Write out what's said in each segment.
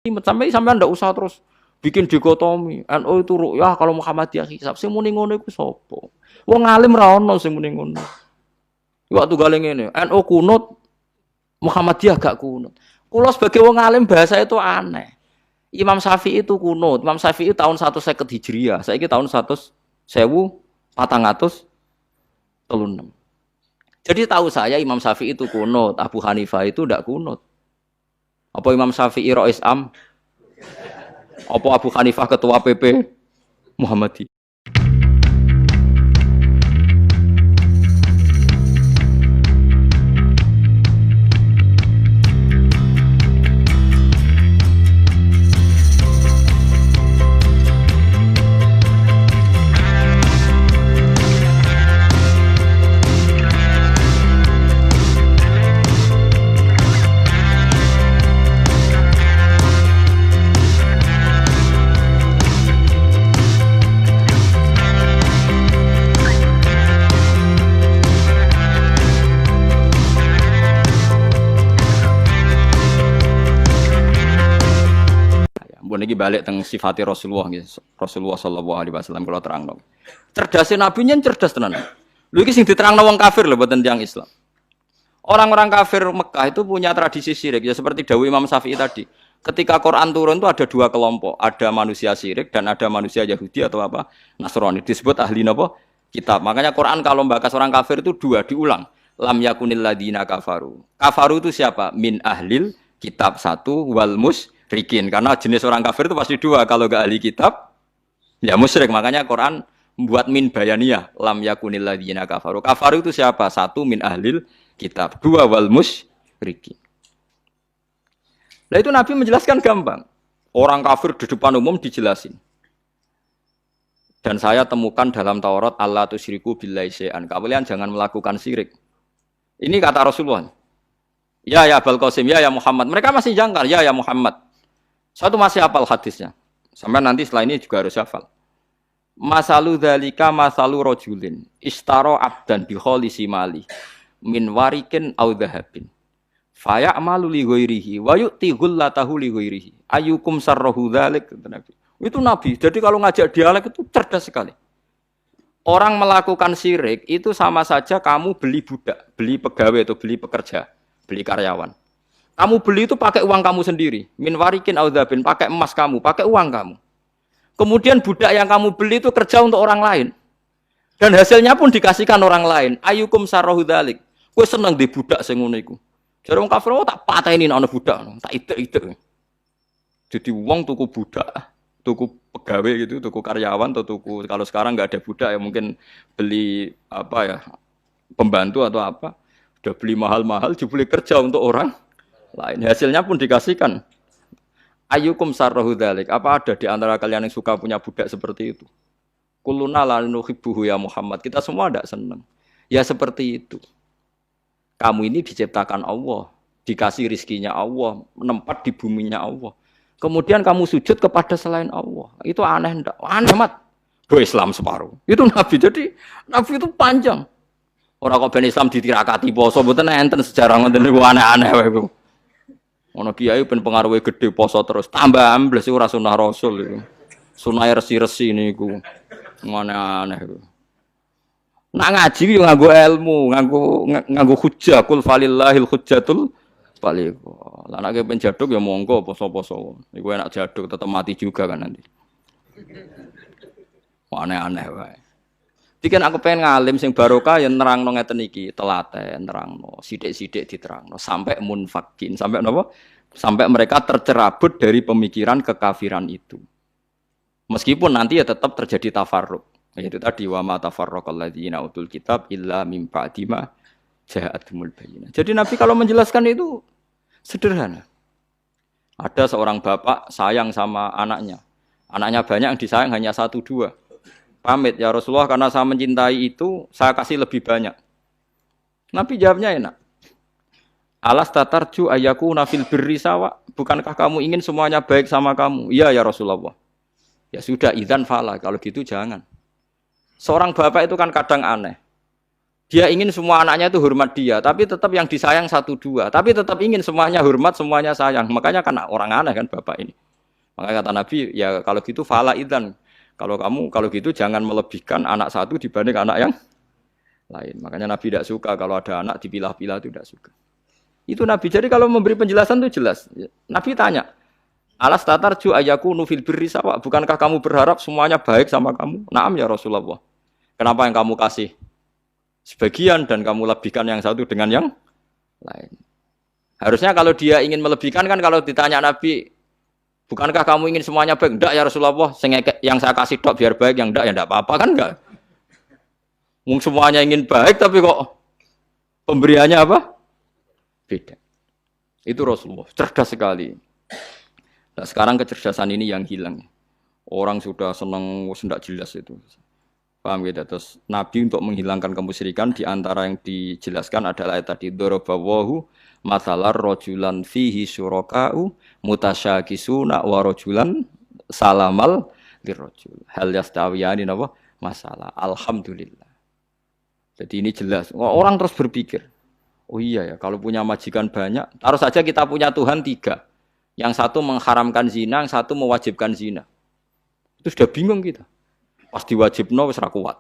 Sampai ndak usah terus bikin dikotomi. NU itu ru'yah kalau Muhammadiyah hisab. Sing muni ngono iku sapa? Wong alim ra ono sing muni ngono. Waktu gale ngene, NU kunut, Muhammadiyah gak kunut. Kula sebagai wong alim bahasa itu aneh. Imam Syafi'i itu kunut. Imam Syafi'i tahun 150 Hijriah. Saiki tahun 1436. Jadi tahu saya Imam Syafi'i itu kunut, Abu Hanifah itu ndak kunut. Apa Imam Syafi'i Rais Am? Apa Abu Hanifah ketua PP Muhammadiyah? Niki balik teng sifati Rasulullah Rasulullah sallallahu alaihi wasallam kula terangno. Cerdasé nabi nyen cerdas tenan. Lho iki sing diterangno wong kafir lho mboten tiyang Islam. Orang-orang kafir Mekah itu punya tradisi syirik ya seperti dawuh Imam Syafi'i tadi. Ketika Quran turun itu ada dua kelompok, ada manusia syirik dan ada manusia Yahudi atau apa? Nasrani. Disebut ahli napa? Kitab. Makanya Quran kalau membahas orang kafir itu dua diulang. Lam yakunil ladina kafaru. Kafaru itu siapa? Min ahlil kitab satu wal musyrikin. Karena jenis orang kafir itu pasti dua. Kalau enggak ahli kitab, ya musyrik. Makanya Quran membuat min bayaniyah. Lam yakunil ladina kafaru. Kafaru itu siapa? Satu min ahlil kitab. Dua wal musyrikin. Nah itu Nabi menjelaskan gampang. Orang kafir di depan umum dijelasin. Dan saya temukan dalam Taurat Allah tusyriku billahi syai'an. Kalian jangan melakukan syirik. Ini kata Rasulullah. Ya Abul Qasim, ya Muhammad. Mereka masih jangkar, ya Muhammad. Satu masih hafal hadisnya. Sampai nanti setelah ini juga harus hafal. Masalu dzalika masalu rajulin istara abdan bi khalisi mali min warikin aw dhahabin. Faya'malu li ghairihi wa yu'ti ghullatahu li ghairihi. Ayyukum sarrahu dzalik Nabi. Itu Nabi. Jadi kalau ngajak dialek itu cerdas sekali. Orang melakukan syirik itu sama saja kamu beli budak, beli pegawai atau beli pekerja, beli karyawan. Kamu beli itu pakai uang kamu sendiri. Min warikin audzabin, pakai emas kamu, pakai uang kamu. Kemudian budak yang kamu beli itu kerja untuk orang lain. Dan hasilnya pun dikasihkan orang lain. Ayyukum sarrahu dzalik. Kowe seneng di budak sing ngono iku. Jare wong kafir tak pateni ana budak, tak idek-idek. Jadi uang tuku budak, tuku pegawai gitu, tuku karyawan atau tuku kalau sekarang nggak ada budak ya mungkin beli apa ya pembantu atau apa, udah beli mahal-mahal dibeli kerja untuk orang lain. Hasilnya pun dikasihkan. Ayyukum sarrahu dzalik. Apa ada di antara kalian yang suka punya budak seperti itu? Kulluna la nuhibbuhu ya Muhammad. Kita semua tidak senang. Ya seperti itu. Kamu ini diciptakan Allah, dikasih rizkinya Allah, menempat di buminya Allah. Kemudian kamu sujud kepada selain Allah. Itu aneh enggak? Aneh mat. Do Islam separuh. Itu Nabi. Jadi Nabi itu panjang. Orang kok ben Islam ditirakati poso mboten enten sejarah ngoten niku aneh-aneh wae iku. Ono kiai ben pengaruhe gede poso terus tambah ambles ora sunah Rasul iku. Sunah resi-resi niku. Aneh-aneh iku. Nak ngaji yo nganggo ilmu, nganggo hujjah kul falillahil hujjatul balik. Lah nek ben jaduk ya monggo poso-poso. Iku enak jaduk tetep mati juga kan nanti. Aneh-aneh wae. Diken aku pengen ngalim sing barokah ya nerangno ngeten iki, telaten nerangno, sithik-sithik diterangno sampai munfakin, sampai napa? Sampai mereka tercerabut dari pemikiran kekafiran itu. Meskipun nanti ya tetap terjadi tafarruq. Yaitu tadi wa ma tafarraqal ladzina utul kitab illa mim ba'di ma ja'atumul bayyinah. Jadi Nabi kalau menjelaskan itu sederhana. Ada seorang bapak sayang sama anaknya. Anaknya banyak yang disayang hanya 1, 2. Pamit ya Rasulullah karena saya mencintai itu saya kasih lebih banyak. Nabi jawabnya enak. Alas tatarju ayakuna fil birri sawa. Bukankah kamu ingin semuanya baik sama kamu? Iya ya Rasulullah. Ya sudah idzan fala kalau gitu jangan. Seorang bapak itu kan kadang aneh. Dia ingin semua anaknya itu hormat dia, tapi tetap yang disayang satu dua. Tapi tetap ingin semuanya hormat, semuanya sayang. Makanya kan orang aneh kan bapak ini. Makanya kata Nabi, ya kalau gitu fala idzan. Kalau gitu jangan melebihkan anak satu dibanding anak yang lain. Makanya Nabi tidak suka kalau ada anak dipilah-pilah, itu tidak suka. Itu Nabi. Jadi kalau memberi penjelasan itu jelas. Nabi tanya, alas tatarju ayakunu fil birri sawa. Bukankah kamu berharap semuanya baik sama kamu? Naam ya Rasulullah. Kenapa yang kamu kasih sebagian dan kamu lebihkan yang satu dengan yang lain? Harusnya kalau dia ingin melebihkan kan kalau ditanya Nabi, bukankah kamu ingin semuanya baik? Enggak ya Rasulullah, yang saya kasih tok biar baik, yang enggak ya enggak apa-apa kan enggak. Semuanya ingin baik tapi kok pemberiannya apa? Beda. Itu Rasulullah, cerdas sekali. Nah, sekarang kecerdasan ini yang hilang. Orang sudah senang, tidak jelas itu. Paham gitu? Terus Nabi untuk menghilangkan kemusyrikan di antara yang dijelaskan adalah ayat tadi darabawahu mathalar rajulan fihi syuraka'u mutasyakisuna wa rajulan salamal lirrajul. Hal yastawiyani napa? Masalah. Alhamdulillah. Jadi ini jelas. Orang terus berpikir, oh iya ya, kalau punya majikan banyak, taruh saja kita punya Tuhan 3. Yang satu mengharamkan zina, yang satu mewajibkan zina. Itu sudah bingung kita. Pas diwajibno wis ra kuat.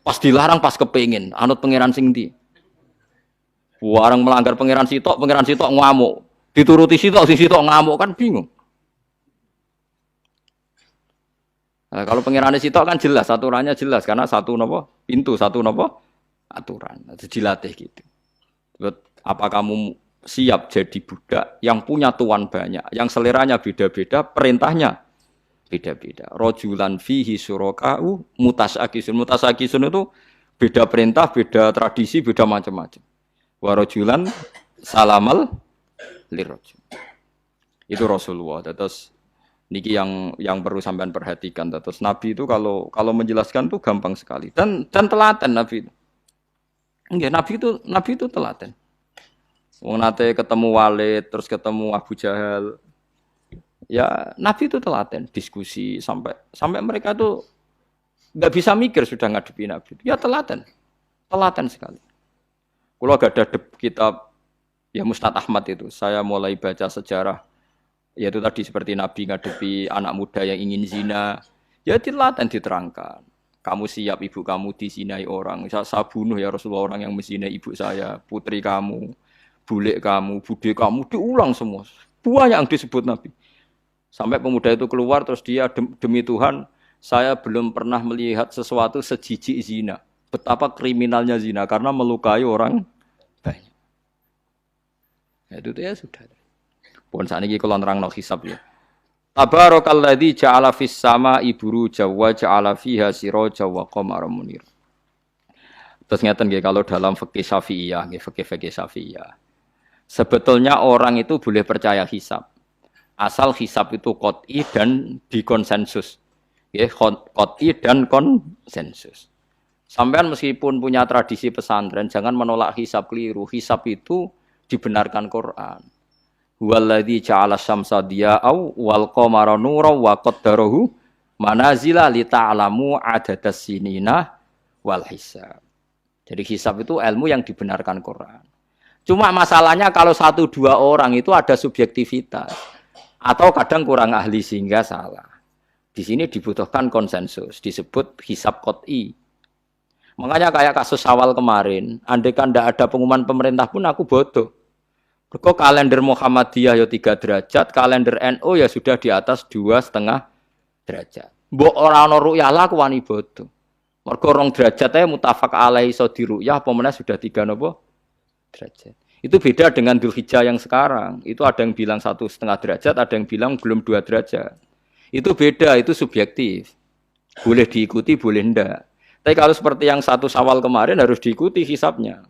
Pas dilarang pas kepengin, anut pangeran sing ndi. Warang melanggar pangeran sitok ngamuk. Dituruti sitok sing sitok ngamuk kan bingung. Nah, kalau pangeran sitok kan jelas, aturannya jelas karena satu napa? Pintu, satu napa? Aturan. Itu dilatih gitu. Apa kamu siap jadi budak yang punya tuan banyak, yang seleranya beda-beda, perintahnya beda-beda. Rajulan fihi syuraka'u mutasyakisun. Mutasyakisun itu beda perintah, beda tradisi, beda macam-macam. Wa rajulan salamal lirrajul. Itu Rasulullah. Terus niki yang perlu sampean perhatikan. Terus Nabi itu kalau menjelaskan tuh gampang sekali dan telaten Nabi itu. Enggak, Nabi itu telaten. Wong nate ketemu Walid, terus ketemu Abu Jahal. Ya Nabi itu telaten diskusi sampai mereka tuh nggak bisa mikir sudah ngadepi Nabi. Ya telaten sekali. Kalau gak ada kitab ya Musnad Ahmad itu, saya mulai baca sejarah. Yaitu tadi seperti Nabi ngadepi anak muda yang ingin zina. Ya telaten diterangkan. Kamu siap ibu kamu dizinai orang. Saya bunuh ya Rasulullah orang yang menzinai ibu saya, putri kamu, bule kamu, bude kamu, diulang semua. Banyak yang disebut Nabi. Sampai pemuda itu keluar terus dia demi Tuhan saya belum pernah melihat sesuatu sejijik zina. Betapa kriminalnya zina karena melukai orang banyak. Ya, itu ya sudah. Pun saat ini kalau nerangno hisab ya. Tabarakalladzi ja'ala fis sama'i buruja wa ja'ala fiha siraja wa qamaran munir. Terus ngeten nggih kalau dalam fikih Syafi'iyah, nggih fikih Syafi'iyah. Sebetulnya orang itu boleh percaya hisab. Asal hisab itu qot'i dan dikonsensus. Ya, qot'i dan konsensus. Sampean meskipun punya tradisi pesantren, jangan menolak hisab keliru. Hisab itu dibenarkan Quran. Huwallazi ja'ala syamsa diya'au wal qamara nuran wa qaddarahu manazila li ta'lamu adadas sinina wal hisab. Jadi hisab itu ilmu yang dibenarkan Quran. Cuma masalahnya kalau 1-2 orang itu ada subjektivitas. Atau kadang kurang ahli sehingga salah. Di sini dibutuhkan konsensus, disebut hisab qot'i. Makanya kayak kasus awal kemarin, andai kan tidak ada pengumuman pemerintah pun aku bodoh. Kok kalender Muhammadiyah ya 3 derajat, kalender NU ya sudah di atas 2,5 derajat. Mbok ora ana ru'yah lah aku wani bodoh. Mergo 2 derajat ae mutafaq alaihi iso diru'yah apa meneh sudah 3 napa derajat. Itu beda dengan Dzulhijjah yang sekarang. Itu ada yang bilang 1,5 derajat, ada yang bilang belum 2 derajat. Itu beda, itu subjektif. Boleh diikuti, boleh enggak. Tapi kalau seperti yang 1 Syawal kemarin harus diikuti hisabnya.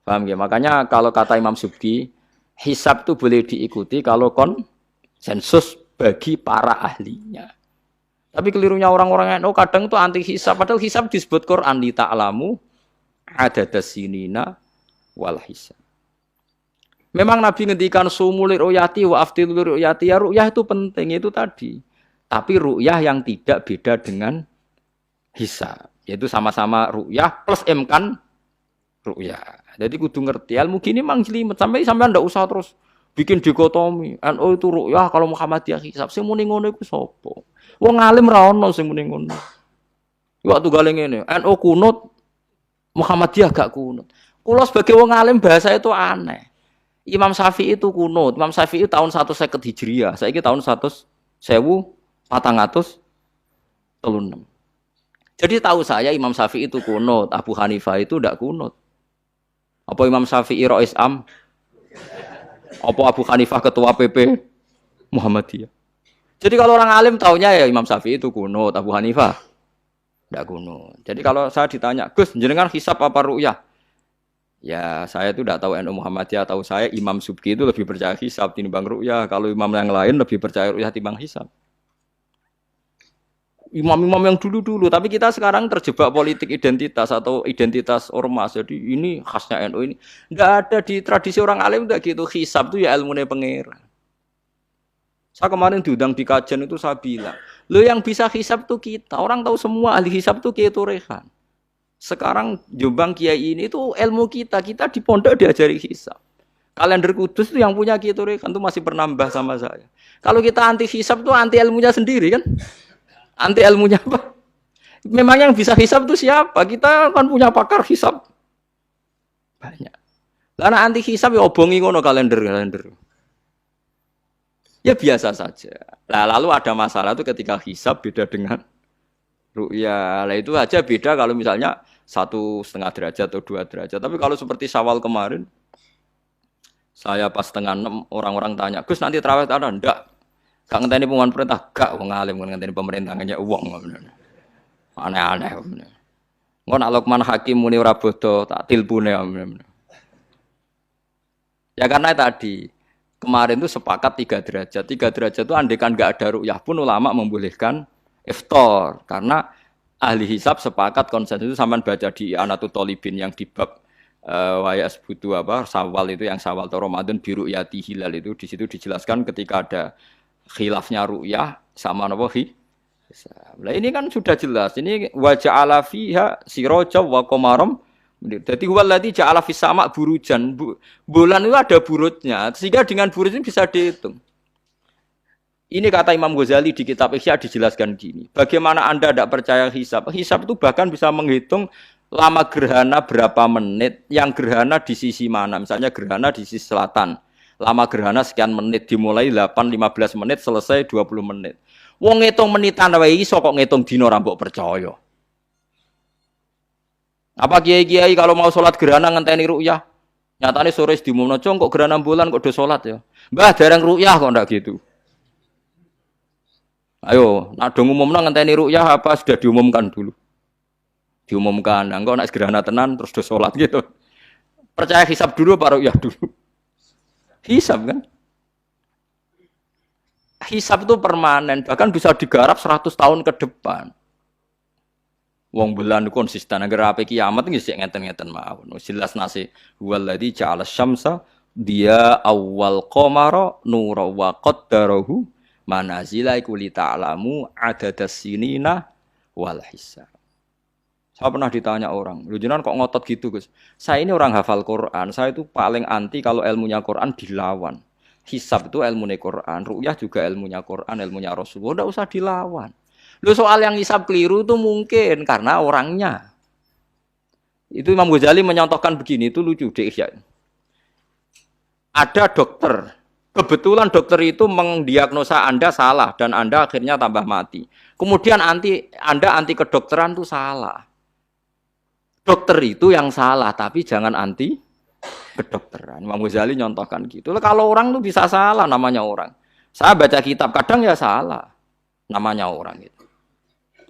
Paham ya? Makanya kalau kata Imam Subki, hisab itu boleh diikuti kalau konsensus bagi para ahlinya. Tapi kelirunya orang-orang NU kadang itu anti hisab. Padahal hisab disebut Quran li ta'lamu adadas sinina wal hisab. Memang Nabi ngendikan sumulir ru'yati wa aftilur ru'yati. Ya ru'yah itu penting, itu tadi. Tapi ru'yah yang tidak beda dengan hisab. Yaitu sama-sama ru'yah plus imkan ru'yah. Jadi kudu ngerti ilmu gini mang jelimet sampai ndak usah terus bikin dikotomi. NU itu ru'yah kalau Muhammadiyah hisab. Sing muni ngono iku sapa? Wong alim ra ono sing muni ngono. Waktu gale ngene, NU kunut Muhammadiyah gak kunut. Kula sebagai wong alim bahasa itu aneh. Imam Syafi'i itu kunut. Imam Syafi'i tahun 150 Hijriah. Saiki tahun 1436. Jadi tahu saya Imam Syafi'i itu kunut, Abu Hanifah itu tidak kunut. Apa Imam Syafi'i Rois Am? Apa Abu Hanifah ketua PP Muhammadiyah? Jadi kalau orang alim taunya ya Imam Syafi'i itu kunut, Abu Hanifah tidak kunut. Jadi kalau saya ditanya, Gus, jenengan hisab apa ru'yah? Ya saya itu tidak tahu NU Muhammadiyah, tahu saya Imam Subki itu lebih percaya hisab timbang ru'yah. Kalau imam yang lain lebih percaya ru'yah timbang hisab. Imam-imam yang dulu-dulu, tapi kita sekarang terjebak politik identitas atau identitas ormas. Jadi ini khasnya NU ini. Enggak ada di tradisi orang alim udah gitu. Hisab itu ya ilmunya pangeran. Saya kemarin diundang di kajian itu saya bilang, lo yang bisa hisab tuh kita. Orang tahu semua ahli hisab tuh Kiai Turehan. Sekarang Jombang Kiai ini tuh ilmu kita. Kita di pondok diajari hisab. Kalender Kudus tuh yang punya Kiai Turehan tuh masih pernambah sama saya. Kalau kita anti hisab tuh anti ilmunya sendiri kan? Anti ilmunya apa? Memang yang bisa hisab itu siapa? Kita kan punya pakar hisab banyak. Karena anti hisab ya obongi ngono kalender. Ya biasa saja. Nah, lalu ada masalah itu ketika hisab beda dengan ru'yah. Lah itu aja beda kalau misalnya 1,5 derajat atau 2 derajat. Tapi kalau seperti Syawal kemarin, saya pas setengah 6 orang-orang tanya, Gus nanti tarawih ada? Enggak. Gak ngenteni pengumuman perintah, gak wong alim ngenteni pemerintah ngajak uang. Aneh-aneh. Engko nak Luqman Hakim muni ora bodo tak tilpune. Ya karena tadi kemarin itu sepakat 3 derajat. 3 derajat itu andekan gak ada ru'yah pun ulama membolehkan iftar karena ahli hisab sepakat konsensus itu sampean baca di Anatut Thalibin yang di bab wayas butuh apa Syawal itu yang Syawal atau Ramadan biru yati hilal itu di situ dijelaskan ketika ada khilafnya ru'yah sama napa Nah ini kan sudah jelas. Ini wa ja'ala fiha siraja wa qamaram. Jadi waladzi ja'ala fis sama burujan. Bulan itu ada burutnya. Sehingga dengan burut ini bisa dihitung. Ini kata Imam Ghazali di kitab Ihya dijelaskan gini. Bagaimana Anda tidak percaya hisab? Hisab itu bahkan bisa menghitung lama gerhana berapa menit, yang gerhana di sisi mana. Misalnya gerhana di sisi selatan. Lama gerhana sekian menit, dimulai 8-15 menit, selesai 20 menit. Wong ngitung menitan wae iso kok ngitung dina ora mbok percaya. Apa kiai-kiai kalau mau sholat gerhana ngenteni ru'yah? Nyatane sore diumumno kok gerhana bulan kok do sholat ya. Mbah dereng ru'yah kok ndak gitu. Ayo, nak do ngumumno ngenteni ru'yah apa sudah diumumkan dulu. Diumumkan, engko nek gerhana tenan terus do sholat gitu. Percaya hisab dulu apa ru'yah dulu? Hisab kan? Hisab itu permanen, bahkan bisa digarap 100 tahun ke depan. Wong bulan konsisten agar ape kiamat nggih sik ngeten-ngeten mawon. Jelas nase waladzi ja'ala syamsa dia awal qamara nura wa qaddarahu manazila kulli ta'lamu adadas sinina wal hisab. Saya pernah ditanya orang, lu jenengan kok ngotot gitu Gus? Saya ini orang hafal Quran, saya itu paling anti kalau ilmunya Quran dilawan. Hisab itu ilmunya Quran, ru'yah juga ilmunya Quran, ilmunya Rasulullah, tidak usah dilawan. Lu soal yang hisab keliru itu mungkin karena orangnya. Itu Imam Ghazali menyontohkan begini, itu lucu deh ya. Ada dokter, kebetulan dokter itu mendiagnosa Anda salah dan Anda akhirnya tambah mati. Kemudian Anda anti kedokteran itu salah. Dokter itu yang salah, tapi jangan anti kedokteran. Imam Ghazali nyontohkan gitu. Kalau orang itu bisa salah, namanya orang. Saya baca kitab, kadang ya salah, namanya orang gitu.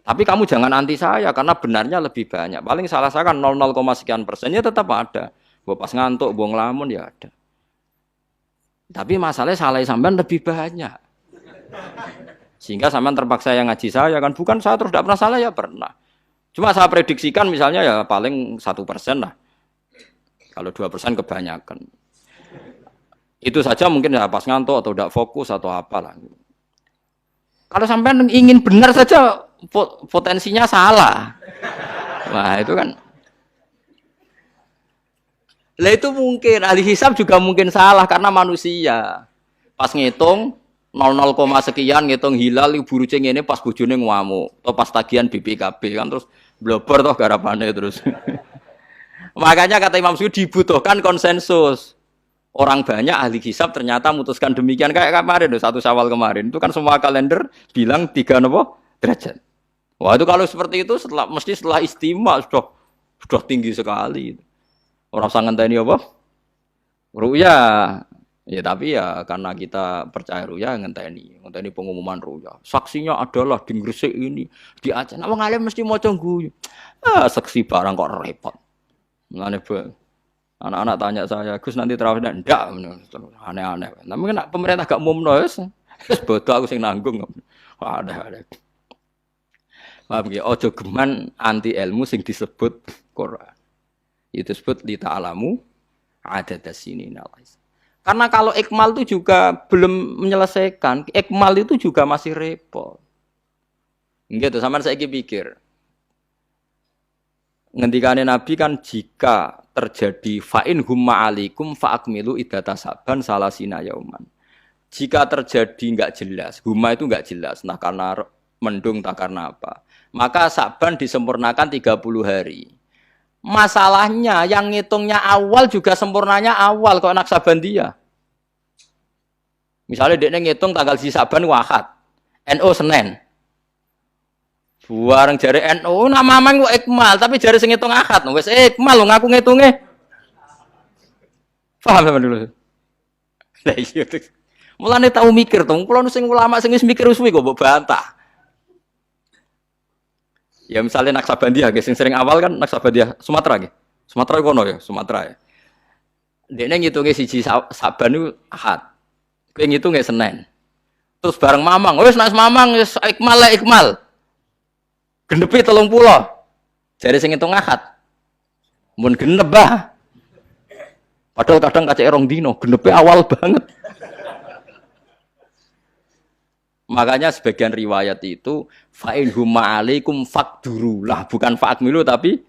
Tapi kamu jangan anti saya, karena benarnya lebih banyak. Paling salah saya kan 0,0 sekian persennya tetap ada. Bawa pas ngantuk, bawa ngelamun ya ada. Tapi masalahnya salah sampean lebih banyak. Sehingga sampean terpaksa yang ngaji saya kan, bukan saya terus tidak pernah salah ya pernah. Cuma saya prediksikan misalnya ya paling 1% lah. Kalau 2% kebanyakan. Itu saja mungkin ya pas ngantuk atau tidak fokus atau apalah. Kalau sampai ingin benar saja potensinya salah. Nah, itu kan. Lah itu mungkin ahli hisab juga mungkin salah karena manusia. Pas ngitung 00, sekian ngitung hilal iku buruce ngene pas bojone ngamuk atau pas tagihan BPKB kan terus blobor toh garapane terus. Makanya kata Imam Suyuti dibutuhkan konsensus. Orang banyak ahli hisab ternyata memutuskan demikian kayak kemarin 1 Syawal kemarin itu kan semua kalender bilang 3 napa derajat. Wah itu kalau seperti itu mesti setelah istimewa sudah tinggi sekali. Orang sangat tadi apa? Ruya. Ya tapi ya karena kita percaya ruya ngenteni pengumuman ruya. Saksinya adalah di Gresik ini, di Aceh. Wong alim mesti maca guyu. Saksi barang kok repot. Mulane anak-anak tanya saya, "Gus nanti terawih ndak?" Aneh-aneh. Tapi kan pemerintah gak umumno wis bodoh aku sing nanggung. Ada. Paham nggih? Aja geman anti ilmu sing disebut Quran. Itu disebut li ta'lamu adadas sinina. Karena kalau ikmal itu juga belum menyelesaikan, ikmal itu juga masih repot. Gitu, sampean saiki pikir. Ngendikane Nabi kan jika terjadi fa'in humma alikum fa'akmilu iddata saban salasina yauman. Jika terjadi enggak jelas, humma itu enggak jelas, nah karena mendung tak karena apa. Maka saban disempurnakan 30 hari. Masalahnya yang ngitungnya awal juga sempurnanya awal kok Naksabandia. Misalnya dia ngitung tanggal si Saban Ahad, NO Senin. Bareng jari NO nama mang kok ikmal tapi jari sing ngitung Ahad wis ikmal lho ngaku ngitunge. Paham sampean dulu. Lah iya. Mulane tau mikir to, kula sing ulama sing wis mikir suwi kok mbok bantah. Ya misalnya Naksabandia, sing sering awal kan Naksabandia Sumatera nggih. Sumatera kono ya, Sumatera ya. Dekne ngitunge siji Saban niku Ahad. Kowe ngitunge Senin. Terus bareng Mamang, wis nek Mamang wis ikmal. Genepi 30. Jare sing ngitung Ahad. Mun genep bah. Padahal kadang kacek rong dino, genepe awal banget. Makanya sebagian riwayat itu fa'in huma alaikum fakdurulah, bukan fa'akmilu tapi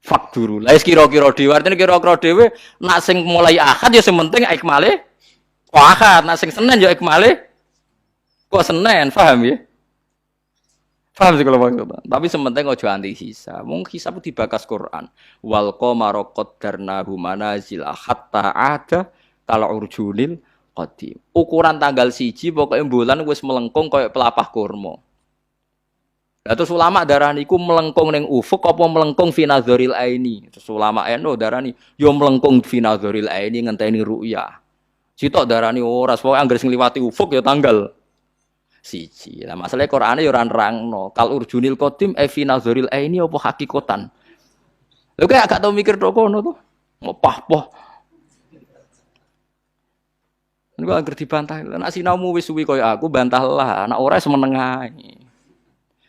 fakdurulah. Wis kira-kira dhewe, artine kira-kira dhewe nak sing mulai Ahad ya sing penting ikmale kok Ahad, nak sing Senin ya ikmale kok Senin, paham ya? Paham sih kalau maksudnya. Tapi sementing aja anti hisab. Mung hisab dibakas Quran. Wal qamara qaddarnahu manazila hatta ada kal urjunil qadim. Ukuran tanggal 1 pokoke bulan wis melengkung koyo pelapah kurma. Lah terus ulama darani iku melengkung ning ufuk apa melengkung fi nazaril aini. Terus ulama eno darani yo melengkung fi nazaril aini ngenteni ru'yah. Sitok darani ora pokoke anggere sing liwati ufuk ya tanggal 1. Lah masalahe Qur'ane yo ora nerangno. Kal urjunil qadim fi nazaril aini apa hakikatan. Lha kok gak tau mikir tok kono to. Ngopah-poh. Niku anggere dibantah. Nek sinaumu wis suwi kaya aku bantahlah, anak ora semeneng ae.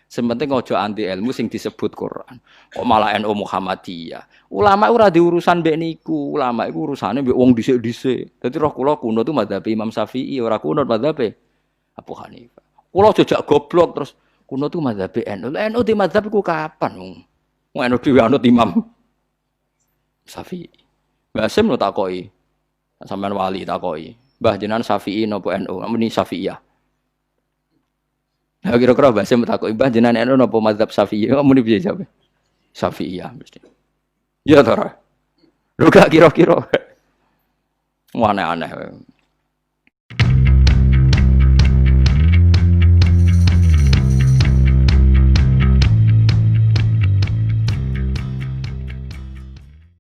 Sementing aja anti ilmu sing disebut Quran. Kok malah NU Muhammadiyah. Ulama ora diurusan mbek niku, ulama iku urusane mbek wong dhisik-dhisik. Dadi roh kula kuno tu madzhab Imam Syafi'i, ora kuno madzhab Abu Hanifah. Kula jejak goblok terus kuno tu madzhab NU. NU di madzhab iku kapan wong? Wong NU dhewe anut Imam Syafi'i. Basim lo takoki. Sampeyan wali takoki. Mbah jenengan Syafi'i napa NU? Muni Syafi'iyah. Nah kira-kira Basim takoki mbah jenengan NU napa mazhab Syafi'i? Muni piye jawab? Syafi'iyah mesti. Ya to ora. Lho gak kira-kira. Aneh-aneh.